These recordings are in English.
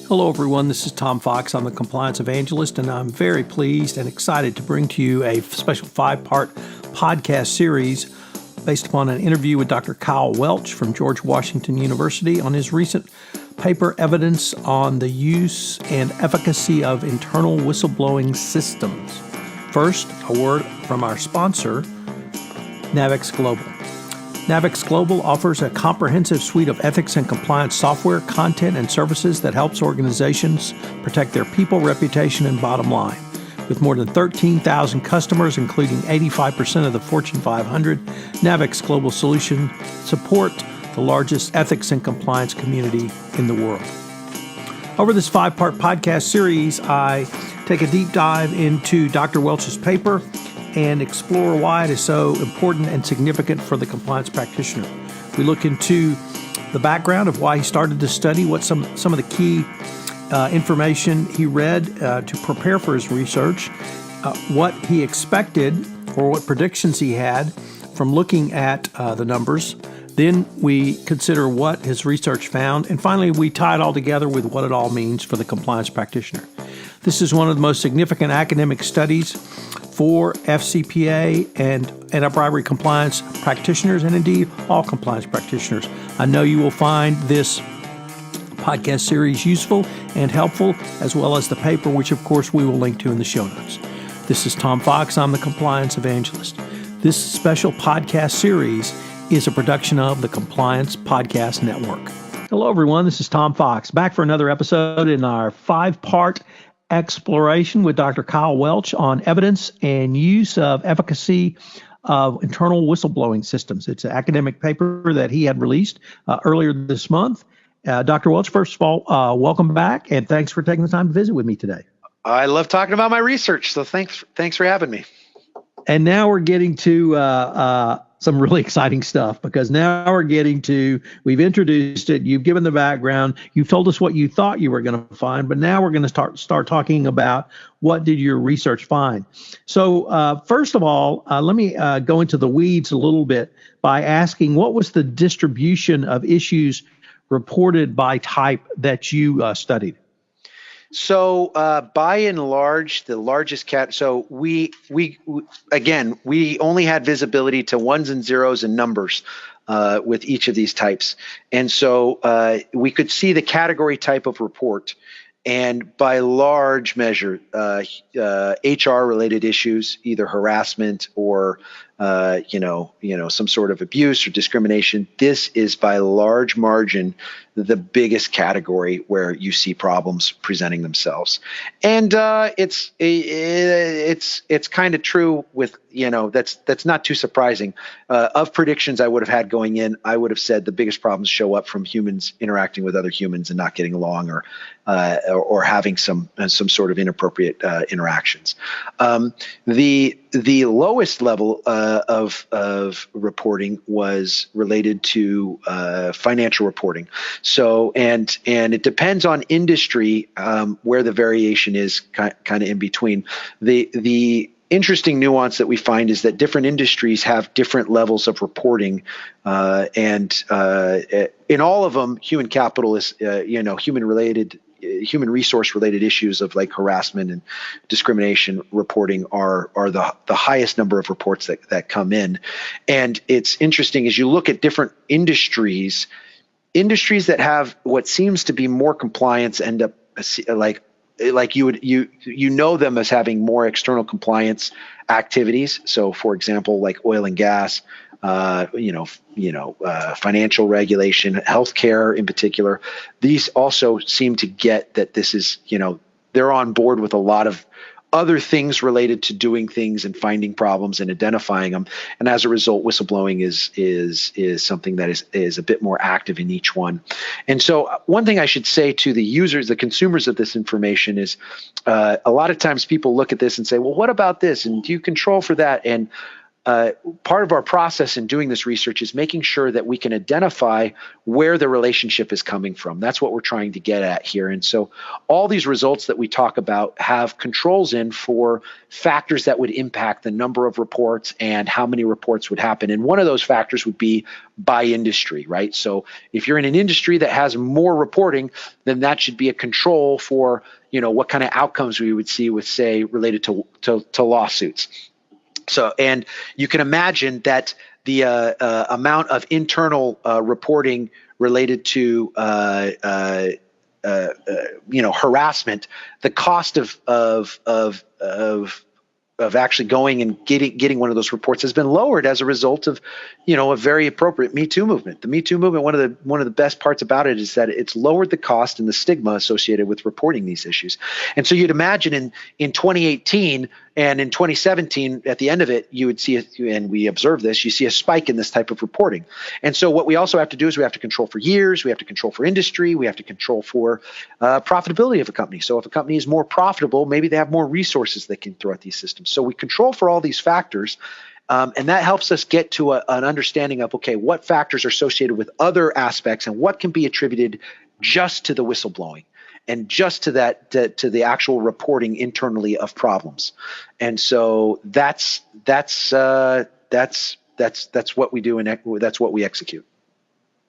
Hello, everyone. This is Tom Fox. I'm the Compliance Evangelist, and I'm very pleased and excited to bring to you a special 5-part podcast series based upon an interview with Dr. Kyle Welch from George Washington University on his recent paper, Evidence on the Use and Efficacy of Internal Whistleblowing Systems. First, a word from our sponsor, Navix Global. Navix Global offers a comprehensive suite of ethics and compliance software, content, and services that helps organizations protect their people, reputation, and bottom line. With more than 13,000 customers, including 85% of the Fortune 500, Navix Global Solutions support the largest ethics and compliance community in the world. Over this 5-part podcast series, I take a deep dive into Dr. Welch's paper and explore why it is so important and significant for the compliance practitioner. We look into the background of why he started to study, what some of the key information he read to prepare for his research, what he expected or what predictions he had from looking at the numbers. Then we consider what his research found, and finally we tie it all together with what it all means for the compliance practitioner. This is one of the most significant academic studies for FCPA and anti-bribery compliance practitioners, and indeed all compliance practitioners. I know you will find this podcast series useful and helpful, as well as the paper, which of course we will link to in the show notes. This is Tom Fox. I'm the Compliance Evangelist. This special podcast series is a production of the Compliance Podcast Network. Hello, everyone. This is Tom Fox, back for another episode in our 5-part exploration with Dr. Kyle Welch on evidence and use of efficacy of internal whistleblowing systems. It's an academic paper that he had released earlier this month. Dr. Welch, first of all, welcome back, and thanks for taking the time to visit with me today. I love talking about my research, so thanks for having me. And now we're getting to some really exciting stuff, because now we've introduced it, you've given the background, you've told us what you thought you were going to find, but now we're going to start talking about what did your research find. So first of all, let me go into the weeds a little bit by asking, what was the distribution of issues reported by type that you studied? So by and large, the largest so we only had visibility to ones and zeros and numbers with each of these types. And so we could see the category type of report. And by large measure, HR related issues, either harassment or some sort of abuse or discrimination. This is by large margin the biggest category where you see problems presenting themselves. And it's kind of true with, that's not too surprising. Of predictions I would have had going in, I would have said the biggest problems show up from humans interacting with other humans and not getting along, or having some sort of inappropriate interactions. The lowest level of reporting was related to financial reporting. So and it depends on industry where the variation is kind of in between. The interesting nuance that we find is that different industries have different levels of reporting, and in all of them, human capital is human resource related issues of like harassment and discrimination reporting are the highest number of reports that come in. And it's interesting as you look at different industries that have what seems to be more compliance end up like you know them as having more external compliance activities. So for example, like oil and gas, financial regulation, healthcare in particular, these also seem to get that this is, they're on board with a lot of other things related to doing things and finding problems and identifying them. And as a result, whistleblowing is something that is a bit more active in each one. And so one thing I should say to the users, the consumers of this information is a lot of times people look at this and say, well, what about this? And do you control for that? And part of our process in doing this research is making sure that we can identify where the relationship is coming from. That's what we're trying to get at here. And so all these results that we talk about have controls in for factors that would impact the number of reports and how many reports would happen. And one of those factors would be by industry, right? So if you're in an industry that has more reporting, then that should be a control for, what kind of outcomes we would see with, say, related to lawsuits. So, and you can imagine that the amount of internal reporting related to harassment, the cost of actually going and getting one of those reports has been lowered as a result of, a very appropriate Me Too movement. The Me Too movement, one of the best parts about it is that it's lowered the cost and the stigma associated with reporting these issues. And so you'd imagine in 2018 and in 2017, at the end of it, you would see, and we observe this, you see a spike in this type of reporting. And so what we also have to do is we have to control for years, we have to control for industry, we have to control for profitability of a company. So if a company is more profitable, maybe they have more resources they can throw at these systems. So we control for all these factors, and that helps us get to an understanding of, okay, what factors are associated with other aspects and what can be attributed just to the whistleblowing and just to that, to the actual reporting internally of problems. And so that's what we do, and that's what we execute.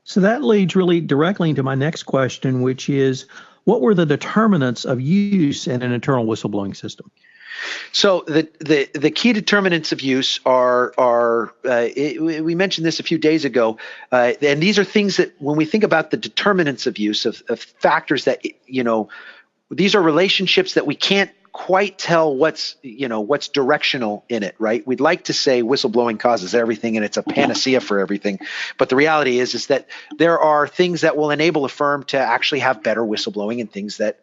So that leads really directly into my next question, which is, what were the determinants of use in an internal whistleblowing system? So the key determinants of use are we mentioned this a few days ago, and these are things that when we think about the determinants of use of factors that, these are relationships that we can't quite tell what's directional in it, right? We'd like to say whistleblowing causes everything and it's a panacea for everything. But the reality is that there are things that will enable a firm to actually have better whistleblowing and things that,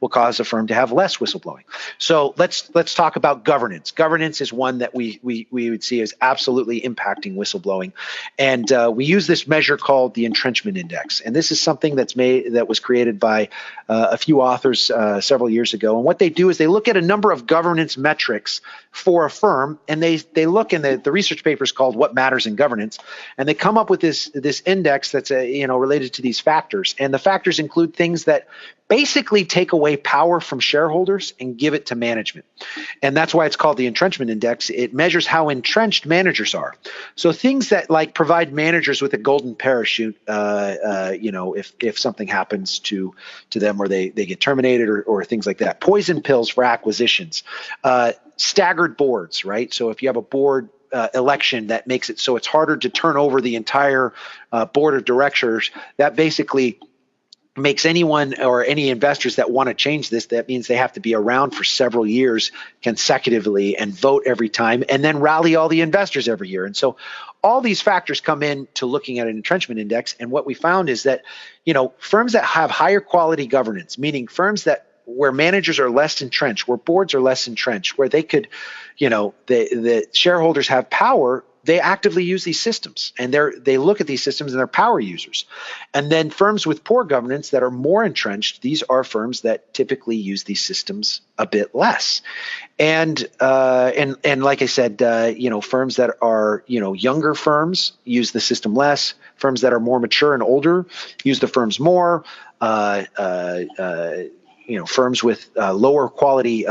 will cause a firm to have less whistleblowing. So let's talk about governance. Governance is one that we would see as absolutely impacting whistleblowing. And we use this measure called the entrenchment index. And this is something that was created by a few authors several years ago. And what they do is they look at a number of governance metrics for a firm, and they look in the research paper is called What Matters in Governance, and they come up with this index that's related to these factors. And the factors include things that basically take away power from shareholders and give it to management. And that's why it's called the entrenchment index. It measures how entrenched managers are. So things that like provide managers with a golden parachute, if something happens to them or they get terminated or things like that. Poison pills for acquisitions, staggered boards, right? So if you have a board election that makes it so it's harder to turn over the entire board of directors, that basically makes anyone or any investors that want to change this, that means they have to be around for several years consecutively and vote every time and then rally all the investors every year. And so all these factors come in to looking at an entrenchment index. And what we found is that, firms that have higher quality governance, meaning firms where managers are less entrenched, where boards are less entrenched, where they could, the shareholders have power, they actively use these systems, and they look at these systems and they're power users. And then firms with poor governance that are more entrenched, these are firms that typically use these systems a bit less. And like I said, firms that are younger firms use the system less. Firms that are more mature and older use the firms more. Firms with lower quality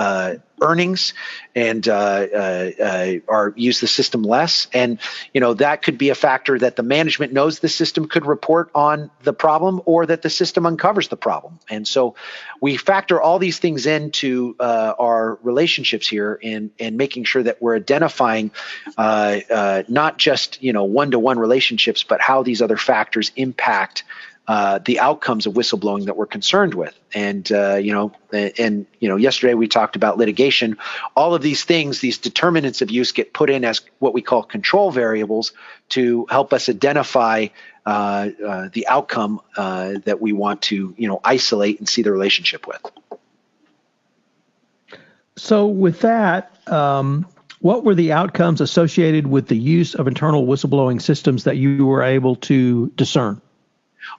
earnings and use the system less. And, that could be a factor that the management knows the system could report on the problem or that the system uncovers the problem. And so we factor all these things into our relationships here and making sure that we're identifying not just, one-to-one relationships, but how these other factors impact the outcomes of whistleblowing that we're concerned with. And, yesterday we talked about litigation. All of these things, these determinants of use get put in as what we call control variables to help us identify the outcome that we want to, isolate and see the relationship with. So with that, what were the outcomes associated with the use of internal whistleblowing systems that you were able to discern?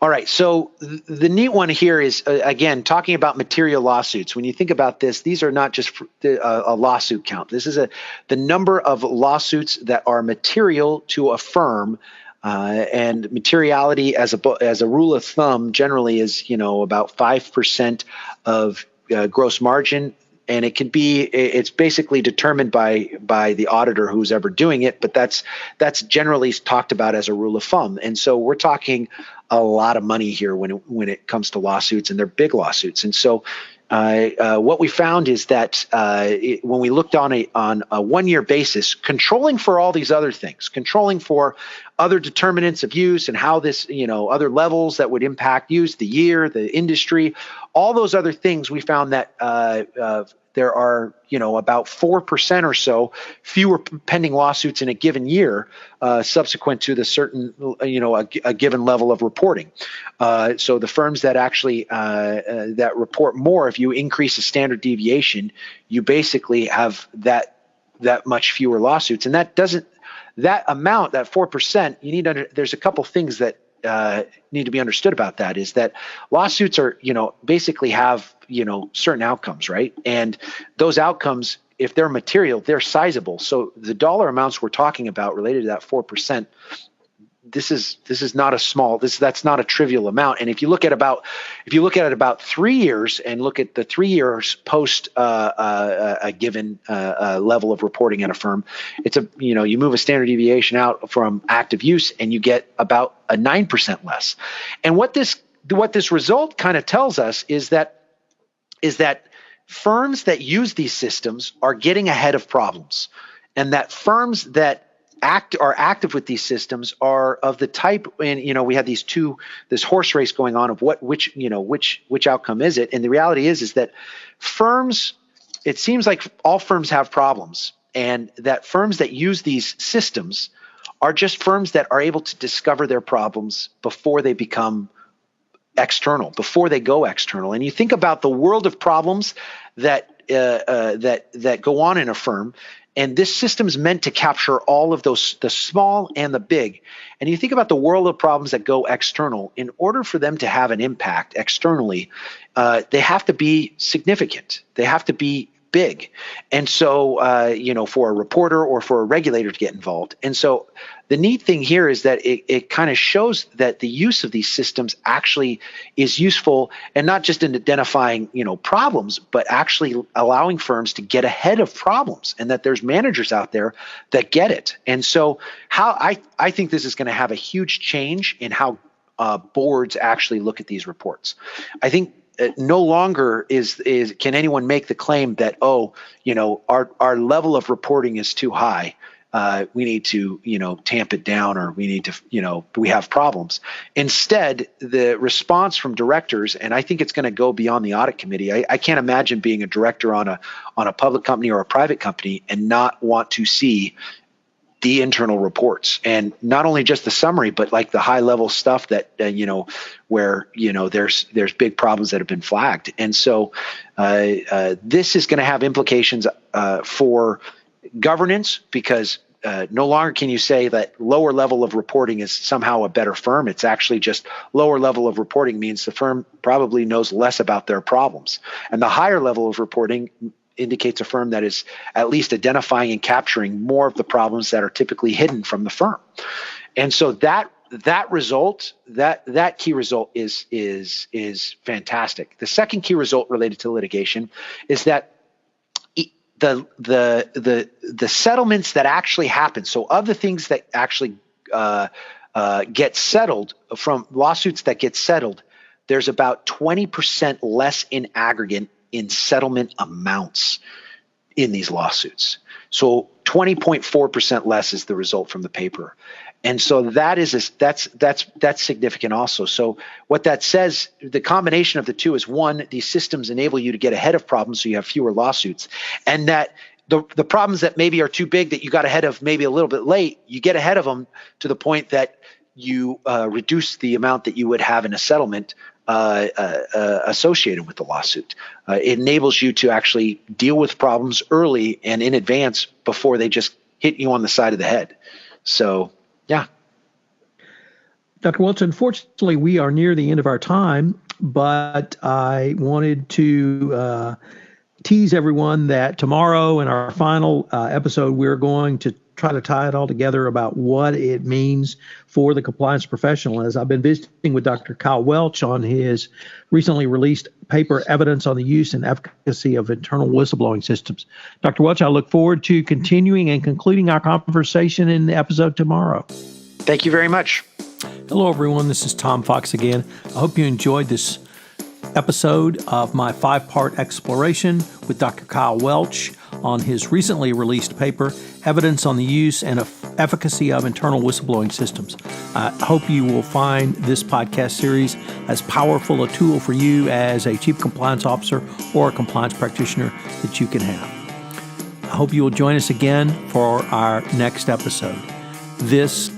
All right. So the neat one here is, again, talking about material lawsuits. When you think about this, these are not just a lawsuit count. This is the number of lawsuits that are material to a firm. And materiality, as a rule of thumb, generally is about 5% of gross margin. And it's basically determined by the auditor who's ever doing it, but that's generally talked about as a rule of thumb. And so we're talking a lot of money here when it comes to lawsuits, and they're big lawsuits. And so what we found is that when we looked on a 1 year basis, controlling for all these other things, controlling for other determinants of use and how this, other levels that would impact use, the year, the industry, all those other things, we found that there are, about 4% or so fewer pending lawsuits in a given year subsequent to the certain, a given level of reporting. So the firms that actually that report more, if you increase the standard deviation, you basically have that much fewer lawsuits. And that amount, that 4%, there's a couple things that need to be understood about that, is that lawsuits are, basically have, certain outcomes, right? And those outcomes, if they're material, they're sizable. So the dollar amounts we're talking about related to that 4%, this is not a small, that's not a trivial amount. And if you look at it about 3 years and look at the 3 years post a given level of reporting at a firm, it's you move a standard deviation out from active use and you get about a 9% less. And what this result kind of tells us is that firms that use these systems are getting ahead of problems, and that firms that are active with these systems are of the type, and we have this horse race going on of which outcome is it. And the reality is that firms, it seems like all firms have problems, and that firms that use these systems are just firms that are able to discover their problems before they become external, before they go external. And you think about the world of problems that go on in a firm, and this system is meant to capture all of those, the small and the big. And you think about the world of problems that go external. In order for them to have an impact externally, they have to be significant. They have to be big. And so, for a reporter or for a regulator to get involved. And so the neat thing here is that it kind of shows that the use of these systems actually is useful, and not just in identifying, problems, but actually allowing firms to get ahead of problems, and that there's managers out there that get it. And so I think this is going to have a huge change in how boards actually look at these reports. I think no longer can anyone make the claim that, our level of reporting is too high. We need to, tamp it down, or we need to, we have problems. Instead, the response from directors, and I think it's going to go beyond the audit committee. I can't imagine being a director on a public company or a private company and not want to see the internal reports, and not only just the summary, but like the high level stuff that, where, there's big problems that have been flagged. And so this is going to have implications for governance, because no longer can you say that lower level of reporting is somehow a better firm. It's actually just lower level of reporting means the firm probably knows less about their problems. And the higher level of reporting indicates a firm that is at least identifying and capturing more of the problems that are typically hidden from the firm. And so that result, that key result is fantastic. The second key result related to litigation is that the settlements that actually happen. So of the things that actually get settled, from lawsuits that get settled, there's about 20% less in aggregate in settlement amounts in these lawsuits. So 20.4% less is the result from the paper. And so that's significant also. So what that says, the combination of the two is, one, these systems enable you to get ahead of problems so you have fewer lawsuits, and that the problems that maybe are too big that you got ahead of maybe a little bit late, you get ahead of them to the point that you reduce the amount that you would have in a settlement associated with the lawsuit. It enables you to actually deal with problems early and in advance before they just hit you on the side of the head. So, yeah. Dr. Welch, unfortunately, we are near the end of our time, but I wanted to tease everyone that tomorrow in our final episode, we're going to try to tie it all together about what it means for the compliance professional. As I've been visiting with Dr. Kyle Welch on his recently released paper, Evidence on the Use and Efficacy of Internal Whistleblowing Systems. Dr. Welch, I look forward to continuing and concluding our conversation in the episode tomorrow. Thank you very much. Hello, everyone. This is Tom Fox again. I hope you enjoyed this episode of my 5-part exploration with Dr. Kyle Welch on his recently released paper, Evidence on the Use and Efficacy of Internal Whistleblowing Systems. I hope you will find this podcast series as powerful a tool for you as a chief compliance officer or a compliance practitioner that you can have. I hope you will join us again for our next episode. This